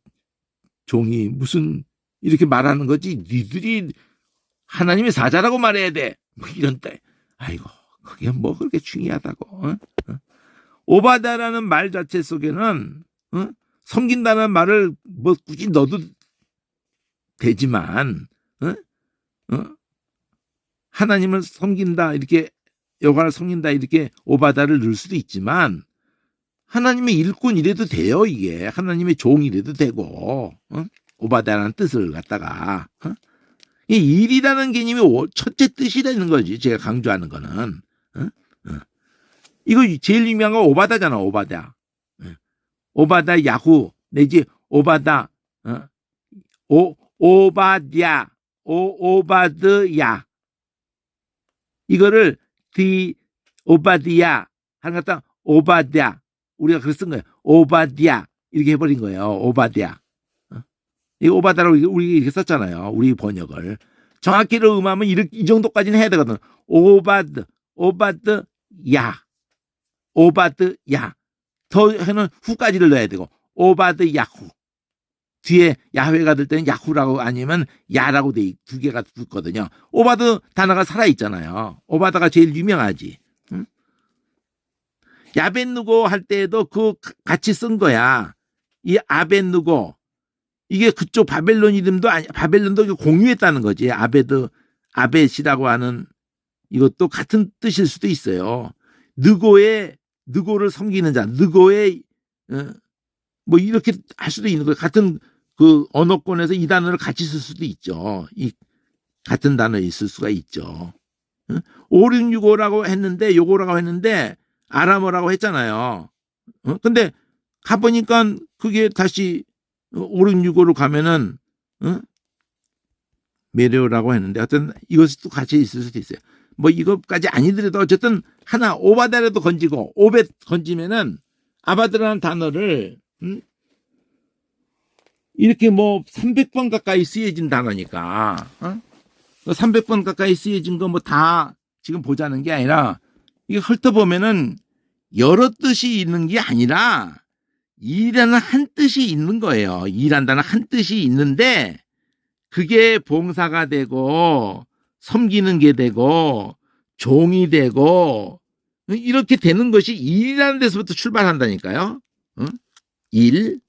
종이 무슨 이렇게 말하는 거지 니들이 하나님의 사자라고 말해야 돼 뭐 이런 때 아이고 그게 뭐 그렇게 중요하다고 오바다라는 말 자체 속에는 섬긴다는 말을 뭐 굳이 넣어도 되지만 하나님을 섬긴다 이렇게 여호와를 섬긴다 이렇게 오바다를 넣을 수도 있지만 하나님의 일꾼 이래도 돼요. 이게 하나님의 종 이래도 되고 오바다라는 뜻을 갖다가 이 일이라는 개념이 첫째 뜻이라는 거지. 제가 강조하는 거는 이거 제일 유명한 거 오바다잖아. 오바다 오바다 야후 내지 오바다 오바드야 오바드야 이거를 오바디야 하는 것 같다. 오바드야 우리가 그걸 쓴 거예요. 오바디야 이렇게 해버린 거예요. 오바댜. 이 오바다라고 우리 이렇게 썼잖아요. 우리 번역을. 정확히로 음하면 이 정도까지는 해야 되거든. 오바드, 야. 오바드, 야. 더 해는 후까지를 넣어야 되고. 오바드, 야후. 뒤에 야훼가 될 때는 야후라고 아니면 야라고 두 개가 붙거든요. 오바드 단어가 살아있잖아요. 오바다가 제일 유명하지. 응? 야벤누고 할 때에도 그 같이 쓴 거야. 이 아벤누고. 이게 그쪽 바벨론 이름도 바벨론도 공유했다는 거지. 아벳이라고 하는 이것도 같은 뜻일 수도 있어요. 느고를 섬기는 자, 느고의 뭐 이렇게 할 수도 있는 거예요. 같은 그 언어권에서 이 단어를 같이 쓸 수도 있죠. 이 같은 단어 있을 수가 있죠. 5665라고 했는데 요거라고 했는데 아람어라고 했잖아요. 근데 가보니까 그게 다시 5665로 가면은 메레오라고 했는데 하여튼 이것이 또 같이 있을 수도 있어요. 뭐 이것까지 아니더라도 어쨌든 하나 오바다라도 건지고 오벳 건지면은 아바드라는 단어를 이렇게 뭐 300번 가까이 쓰여진 단어니까 300번 가까이 쓰여진 거 뭐 다 지금 보자는 게 아니라 이게 훑어보면은 여러 뜻이 있는 게 아니라 일이라는 한 뜻이 있는 거예요. 일한다는 한 뜻이 있는데 그게 봉사가 되고 섬기는 게 되고 종이 되고 이렇게 되는 것이 일이라는 데서부터 출발한다니까요. 일.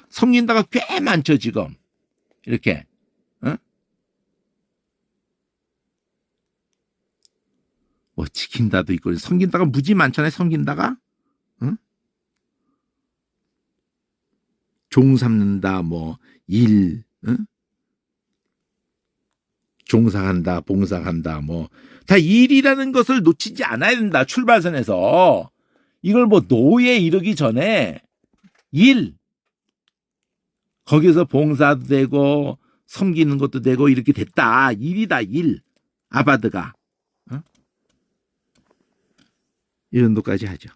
섬긴다가 꽤 많죠 지금. 이렇게. 뭐 지킨다도 있고 섬긴다가 무지 많잖아요. 섬긴다가. 종 삼는다, 뭐, 일, 종사한다, 봉사한다, 뭐, 다 일이라는 것을 놓치지 않아야 된다, 출발선에서. 이걸 뭐, 노에 이르기 전에, 일. 거기서 봉사도 되고, 섬기는 것도 되고, 이렇게 됐다. 일이다, 일. 아바드가. 이 정도까지 하죠.